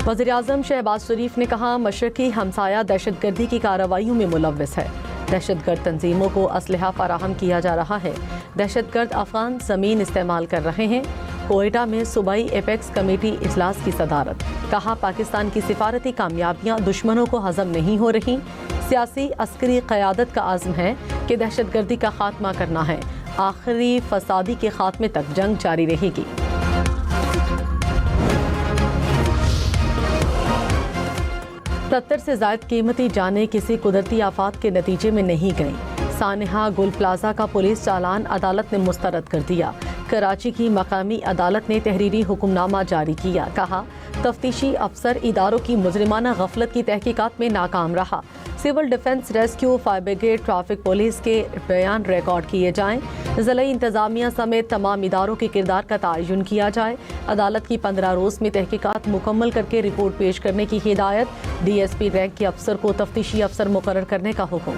वज़ीर-ए-आज़म शहबाज शरीफ ने कहा, मशरकी हमसाया दहशत गर्दी की कार्रवाइयों में मुलव्वस है। दहशत गर्द तंजीमों को असलहा फराहम किया जा रहा है। दहशत गर्द अफगान ज़मीन इस्तेमाल कर रहे हैं। कोयटा में सूबाई एपेक्स कमेटी इजलास की सदारत। कहा, पाकिस्तान की सिफारती कामयाबियां दुश्मनों को हजम नहीं हो रही। सियासी अस्करी क़यादत का आज़म है कि दहशत गर्दी का खात्मा करना है। आखिरी फसादी के खात्मे तक जंग जारी रहेगी। सत्तर से ज़ायद कीमती जानें किसी कुदरती आफात के नतीजे में नहीं गईं। सानिहा गुल प्लाजा का पुलिस चालान अदालत ने मुस्तरद कर दिया। कराची की मकामी अदालत ने तहरीरी हुक्मनामा जारी किया। कहा, तफ्तीशी अफसर इदारों की मुजरिमाना गफलत की तहकीकात में नाकाम रहा। Civil defence, rescue, fire brigade, traffic police के बयान रिकॉर्ड किए जाएं। ज़िला इंतज़ामिया समेत तमाम इदारों के किरदार का तयन किया जाए। अदालत की 15 रोज़ में तहकीकात मुकम्मल करके रिपोर्ट पेश करने की हिदायत। DSP रैंक के अफसर को तफ्तीशी अफसर मुकर्रर करने का हुक्म।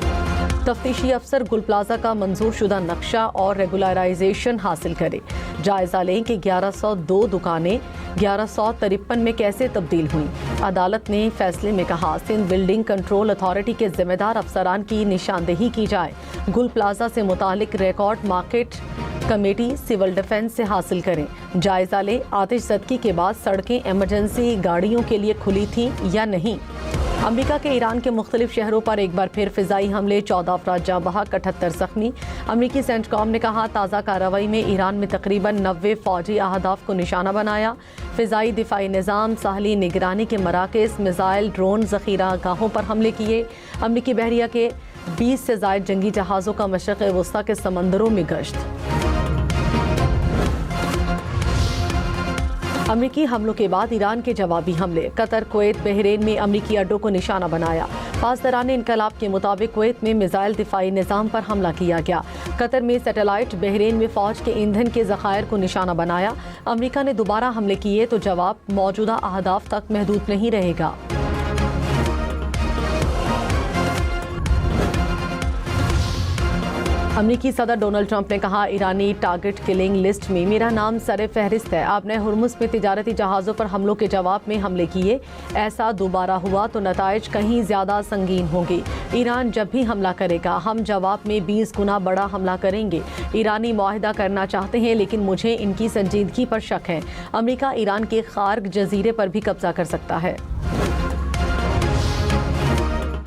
तफ्तीशी अफसर गुल प्लाजा का मंजूर शुदा नक्शा और रेगुलराइजेशन हासिल करे। जायजा लें कि 1102 दुकानें 1153 में कैसे तब्दील हुई। अदालत ने फैसले में कहा, सिंध बिल्डिंग कंट्रोल अथॉरिटी के जिम्मेदार अफसरान की निशानदेही की जाए। गुल प्लाजा से मुतालिक record market committee civil defence से हासिल करें। जायजा लें, आतिश ज़दगी के बाद सड़कें इमरजेंसी गाड़ियों के लिए खुली थीं या नहीं। अमेरिका के ईरान के मुख्तलिफ शहरों पर एक बार फिर फ़िज़ाई हमले, 14 अफराद जाँ बहक, 78 ज़ख्मी। अमेरिकी सेंटकॉम ने कहा, ताज़ा कार्रवाई में ईरान में तकरीबन 90 फ़ौजी अहदाफ को निशाना बनाया। फ़िज़ाई दिफ़ाई निज़ाम, साहली निगरानी के मराकज़, मिसाइल, ड्रोन ज़ख़ीरा गाहों पर हमले किए। अमेरिकी बहरिया के 20 से ज़ायद जंगी जहाज़ों का मशरिक़ वस्ता के समंदरों में गश्त। अमेरिकी हमलों के बाद ईरान के जवाबी हमले। कतर, कुवैत, बहरीन में अमेरिकी अड्डों को निशाना बनाया। पासदारान इनकलाब के मुताबिक कुवैत में मिसाइल दिफाई निज़ाम पर हमला किया गया। कतर में सैटेलाइट, बहरीन में फ़ौज के ईंधन के ज़खायर को निशाना बनाया। अमेरिका ने दोबारा हमले किए तो जवाब मौजूदा अहदाफ तक महदूद नहीं रहेगा। अमेरिकी सदर डोनाल्ड ट्रंप ने कहा, ईरानी टारगेट किलिंग लिस्ट में मेरा नाम सर फहरिस्त है। आपने हुर्मुज़ में तिजारती जहाज़ों पर हमलों के जवाब में हमले किए। ऐसा दोबारा हुआ तो नताइज कहीं ज़्यादा संगीन होंगे। ईरान जब भी हमला करेगा, हम जवाब में 20 गुना बड़ा हमला करेंगे। ईरानी मुआहिदा करना चाहते हैं, लेकिन मुझे इनकी संजीदगी पर शक है। अमेरिका ईरान के खार्ग जजीरे पर भी कब्जा कर सकता है।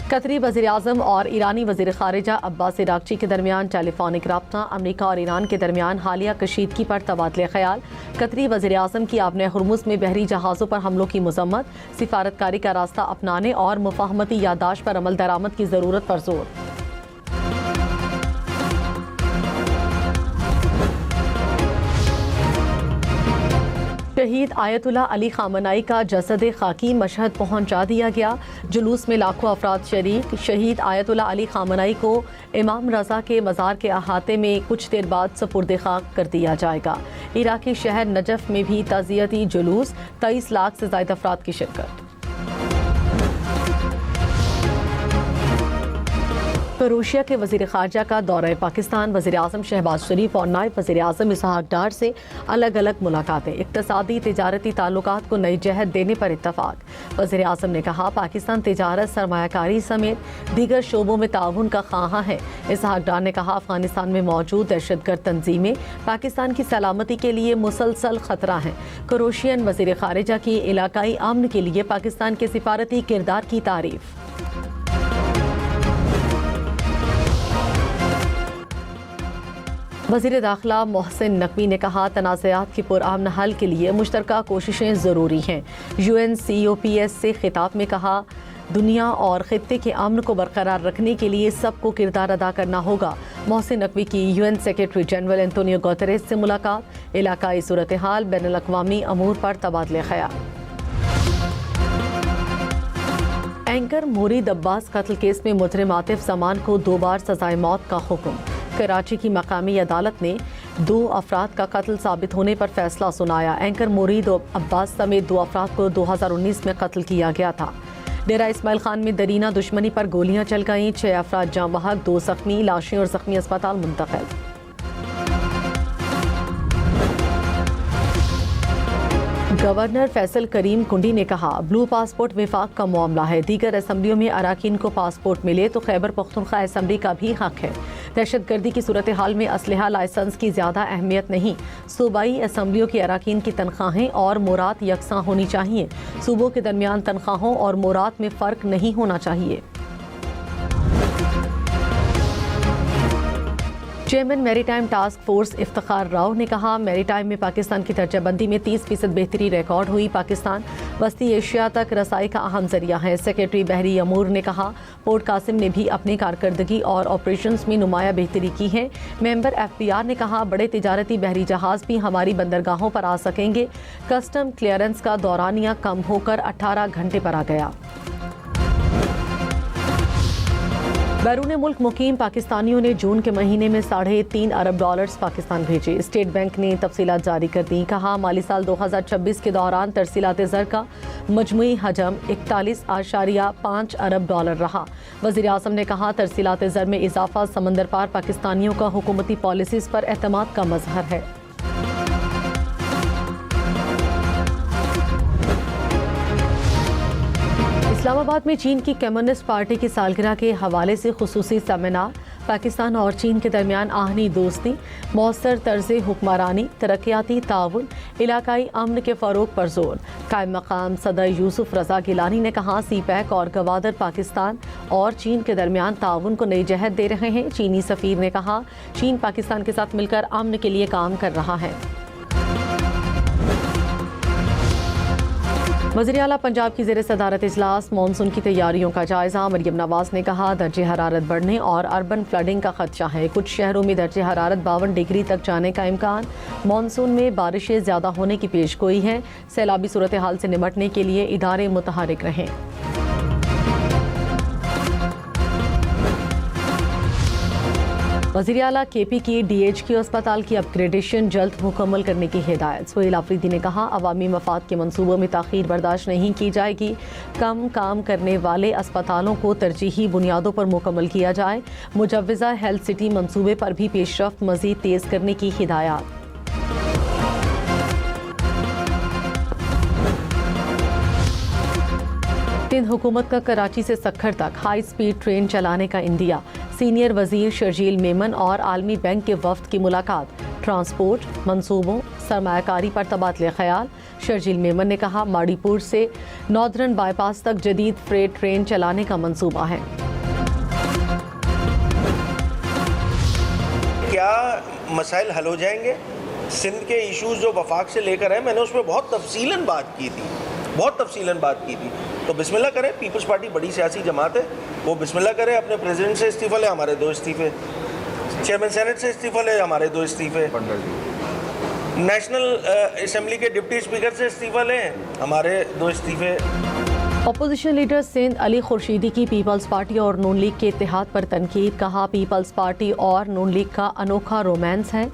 कतरी वज़ीर-ए-आज़म और ईरानी वज़ीर ख़ारिजा अब्बास इराक़ची के दरमियान टेलीफोनिक राब्ता। अमेरिका और ईरान के दरमियान हालिया कशीदगी पर तबादले ख़याल। कतरी वज़ीर-ए-आज़म की आपने हुर्मुज़ में बहरी जहाज़ों पर हमलों की मज़म्मत। सिफारतकारी का रास्ता अपनाने और मुफ़ाहमती याददाश्त पर अमल दरामद की ज़रूरत पर जोर। शहीद आयतुल्लाह अली खामनाई का जसद खाकी मशहद पहुंचा दिया गया। जुलूस में लाखों अफराद शरीक। शहीद आयतुल्लाह अली खामनाई को इमाम रज़ा के मज़ार के अहाते में कुछ देर बाद सपुर्द खाक कर दिया जाएगा। इराकी शहर नजफ में भी ताज़ियती जुलूस, 23 लाख से ज़ायद अफराद की शिरकत। क्रोएशिया के वज़ीर ख़ारजा का दौरा पाकिस्तान। वज़ीर-ए-आज़म शहबाज शरीफ और नायब वज़ीर-ए-आज़म इसहाक डार से अलग अलग मुलाकातें। इक़्तिसादी तिजारती ताल्लुकात को नई जहत देने पर इत्तफ़ाक़। वज़ीर-ए-आज़म ने कहा, पाकिस्तान तिजारत, सरमायाकारी समेत दीगर शोबों में ताउन का ख़्वाहां है। इसहाक डार ने कहा, अफ़गानिस्तान में मौजूद दहशतगर्द तंजीमें पाकिस्तान की सलामती के लिए मुसलसल ख़तरा हैं। क्रोएशियन वज़ीर ख़ारिजा की इलाकाई अमन के लिए पाकिस्तान के सिफारती किरदार की तारीफ़। वज़ीर दाखिला मोहसिन नकवी ने कहा, तनाज़ात के पुरअमन हल के लिए मुश्तरका कोशिशें ज़रूरी हैं। UNCOPS से खिताब में कहा, दुनिया और ख़ित्ते के अमन को बरकरार रखने के लिए सबको किरदार अदा करना होगा। मोहसिन नकवी की UN secretary general Antonio Guterres से मुलाकात। इलाकाई सूरत हाल, बैनुल अक़वामी अमूर पर तबादले ख़याल। एंकर मुरीद अब्बास कत्ल केस में मुजरिम आतिफ जमान को 2 बार सज़ाए मौत का हुक्म। कराची की मकामी अदालत ने 2 अफराद का कत्ल साबित होने पर फैसला सुनाया। एंकर मुरीद अब्बास समेत 2 अफराद को 2019 में कत्ल किया गया था। डेरा इस्माइल खान में दरीना दुश्मनी पर गोलियां चल गईं। 6 अफराद जाँ बहक, 2 ज़ख्मी। लाशें और ज़ख्मी अस्पताल मुंतकिल। गवर्नर फैसल करीम कुंडी ने कहा, ब्लू पासपोर्ट विफाक का मामला है। दीगर असम्बलियों में अराकीन को पासपोर्ट मिले तो खैबर पख्तूनख्वा असम्बली का भी हक है। दहशतगर्दी की सूरत हाल में असलहा लाइसेंस की ज़्यादा अहमियत नहीं। सूबाई असम्बलियों की अराकीन की तनख्वाहें और मुराद यकसां होनी चाहिए। सूबों के दरमियान तनख्वाहों और मुराद में फ़र्क नहीं होना चाहिए। Chairman maritime task force Iftikhar Rao ने कहा, मैरीटाइम में पाकिस्तान की दर्जाबंदी में 30% बेहतरी रिकॉर्ड हुई। पाकिस्तान वस्ती एशिया तक रसाई का अहम जरिया है। सेक्रेटरी बहरी अमूर ने कहा, पोर्ट कासिम ने भी अपनी कारकर्दगी और ऑपरेशंस में नुमाया बेहतरी की है। मेंबर FPR ने कहा, बड़े तिजारती बहरी जहाज भी हमारी बंदरगाहों पर आ सकेंगे। कस्टम क्लियरेंस का दौरानिया कम होकर 18 घंटे पर आ गया। बैरून मुल्क मुकीम पाकिस्तानियों ने जून के महीने में $3.5 अरब पाकिस्तान भेजे। स्टेट बैंक ने तफसीलात जारी कर दी। कहा, माली साल 2026 के दौरान तरसीलात ज़र का मजमुई हजम 41.5 अरब डॉलर रहा। वज़ीर आज़म ने कहा, तरसीलात ज़र में इजाफा समंदर पार पाकिस्तानियों का हुकूमती पॉलिसीज़ पर एतमाद का मज़हर है। इस्लामाबाद में चीन की कम्युनिस्ट पार्टी की सालगिरह के हवाले से खुसूसी सेमिनार। पाकिस्तान और चीन के दरमियान आहनी दोस्ती, मौसर तर्ज हुक्मरानी, तरक्याती ताउन, इलाकाई अमन के फ़रोग पर जोर। कायम मकाम सदर यूसुफ रज़ा गिलानी ने कहा, CPEC और गवादर पाकिस्तान और चीन के दरमियान ताउन को नई जहत दे रहे हैं। चीनी सफ़ीर ने कहा, चीन पाकिस्तान के साथ मिलकर अमन के लिए काम कर रहा है। वज़ीर आला पंजाब की ज़ेर सदारत इजलास, मानसून की तैयारियों का जायज़ा। मरियम नवाज़ ने कहा, दर्जे हरारत बढ़ने और अर्बन फ्लडिंग का खदशा है। कुछ शहरों में दर्जे हरारत 52 डिग्री तक जाने का इम्कान। मानसून में बारिशें ज़्यादा होने की पेशगोई है। सैलाबी सूरत हाल से निपटने के लिए इदारे मुतहरिक रहें। वज़ीर आला KP की DHQ अस्पताल की अपग्रेडेशन जल्द मुकम्मल करने की हिदायत। सोहेल आफरीदी ने कहा, अवामी मफाद के मनसूबों में ताख़ीर बर्दाश्त नहीं की जाएगी। कम काम करने वाले अस्पतालों को तरजीही बुनियादों पर मुकम्मल किया जाए। मुजव्वज़ा हेल्थ सिटी मनसूबे पर भी पेशरफ्त मज़ीद तेज़ करने की हिदायत। सिंध हुकूमत का कराची से सक्खर तक हाई स्पीड ट्रेन चलाने का इंदिया। सीनियर वजीर शर्जील मेमन और आलमी बैंक के वफ्द की मुलाकात। ट्रांसपोर्ट, मंसूबों, सरमायाकारी पर तबादले ख्याल। शर्जील मेमन ने कहा, माड़ीपुर से नॉर्दर्न बाईपास तक जदीद फ्रेट ट्रेन चलाने का मंसूबा है। क्या मसाइल हल हो जाएंगे? सिंध के इश्यूज जो वफाक से लेकर हैं, मैंने उस पर बहुत तफसीलन बात की थी। तो बिस्मिल्लाह करें, पीपल्स पार्टी बड़ी सियासी जमात है, वो बिस्मिल्लाह करें। अपने प्रेसिडेंट से इस्तीफ़ा ले, हमारे 2 इस्तीफ़े। चेयरमैन सेनेट से इस्तीफ़ा ले, हमारे 2 इस्तीफ़े। नेशनल असेंबली के डिप्टी स्पीकर से इस्तीफ़ा लें, हमारे 2 इस्तीफ़े। अपोजिशन लीडर सिंध अली खुर्शीदी की पीपल्स पार्टी और नून लीग के इत्तेहाद पर तनकीद। कहा, पीपल्स पार्टी और नून लीग का अनोखा रोमांस है।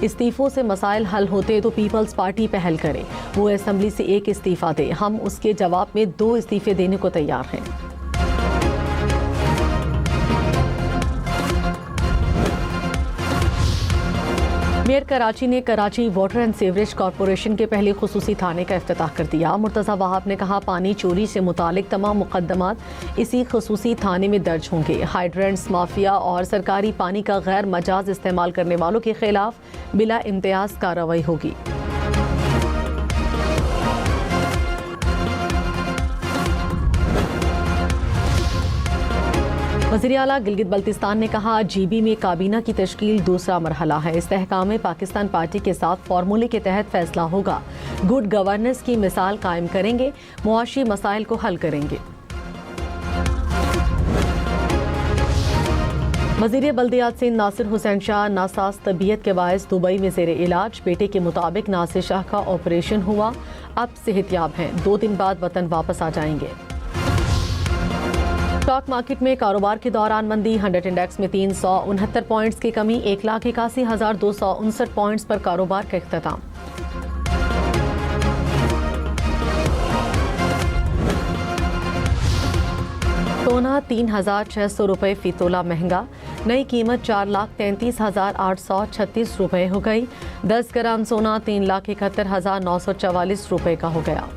इस्तीफ़ों से मसाइल हल होते तो पीपल्स पार्टी पहल करे। वो असेंबली से 1 इस्तीफ़ा दे, हम उसके जवाब में 2 इस्तीफ़े देने को तैयार हैं। मेयर कराची ने Karachi water and sewerage corporation के पहले खुसूसी थाने का इफ्तिताह कर दिया। मुर्तज़ा वहाब ने कहा, पानी चोरी से मुतालिक तमाम मुकदमात इसी खुसूसी थाने में दर्ज होंगे। हाइड्रेंट्स माफिया और सरकारी पानी का गैर मजाज इस्तेमाल करने वालों के खिलाफ बिला इम्तियाज कार्रवाई होगी। वज़ीर आला गिलगित बल्तिस्तान ने कहा, GB में काबीना की तश्कील दूसरा मरहला है। इस्तेहकाम पाकिस्तान पार्टी के साथ फार्मूले के तहत फैसला होगा। गुड गवर्नेंस की मिसाल कायम करेंगे, मुआशी मसाइल को हल करेंगे। वज़ीर बल्दियात सिंध नासिर हुसैन शाह नासाज तबीयत के बायस दुबई में ज़ेर इलाज। बेटे के मुताबिक नासिर शाह का ऑपरेशन हुआ, अब सेहतयाब हैं, 2 दिन बाद वतन वापस आ जाएंगे। स्टॉक मार्केट में कारोबार के दौरान मंदी। 100 इंडेक्स में 369 पॉइंट्स की कमी, 1,81,259 पॉइंट्स पर कारोबार का इख्तिताम। सोना 3,600 रुपये फी तोला महंगा। नई कीमत 4,33,836 रुपए हो गई। 10 ग्राम सोना 3,71,944 रुपए का हो गया।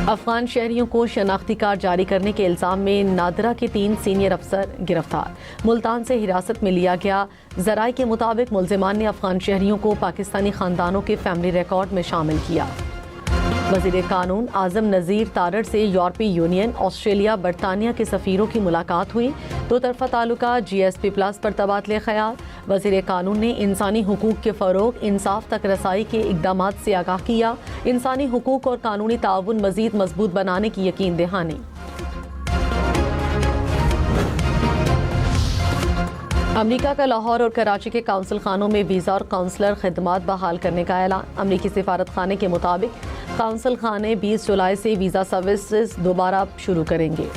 अफगान शहरियों को शनाख्ती कार्ड जारी करने के इल्ज़ाम में नादरा के 3 सीनियर अफसर गिरफ्तार, मुल्तान से हिरासत में लिया गया। ज़राए के मुताबिक मुल्ज़िमान ने अफगान शहरियों को पाकिस्तानी ख़ानदानों के फैमिली रिकॉर्ड में शामिल किया। वज़ीर कानून आज़म नज़ीर तारड़ से यूरोपीय यूनियन, ऑस्ट्रेलिया, बरतानिया के सफ़ीरों की मुलाकात हुई। दो तरफ़ा ताल्लुकात GSP+ पर तबादले ख़याल। वज़ीर कानून ने इंसानी हुकूक़ के फ़रोग़, इंसाफ तक रसाई के इक़दामात से आगाह किया। इंसानी हुकूक़ और कानूनी ताउन मज़ीद मजबूत बनाने की यकीन दहानी। अमरीका का लाहौर और कराची के काउंसिल खानों में वीज़ा और काउंसलर खिदमात बहाल करने का ऐलान। अमरीकी सिफारत खाने के मुताबिक काउंसिल खाने 20 जुलाई से वीज़ा सर्विसेज दोबारा शुरू करेंगे।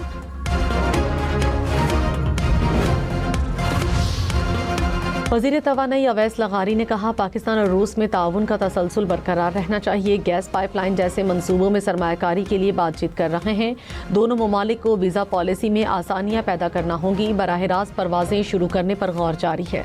वज़ीर तवानाई अवैस लगारी ने कहा, पाकिस्तान और रूस में ताउन का तसलसल बरकरार रहना चाहिए। गैस पाइपलाइन जैसे मंसूबों में सरमायाकारी के लिए बातचीत कर रहे हैं। दोनों ममालिक को वीज़ा पॉलिसी में आसानियाँ पैदा करना होंगी। बराह रास्त परवाज़ें शुरू करने पर गौर जारी है।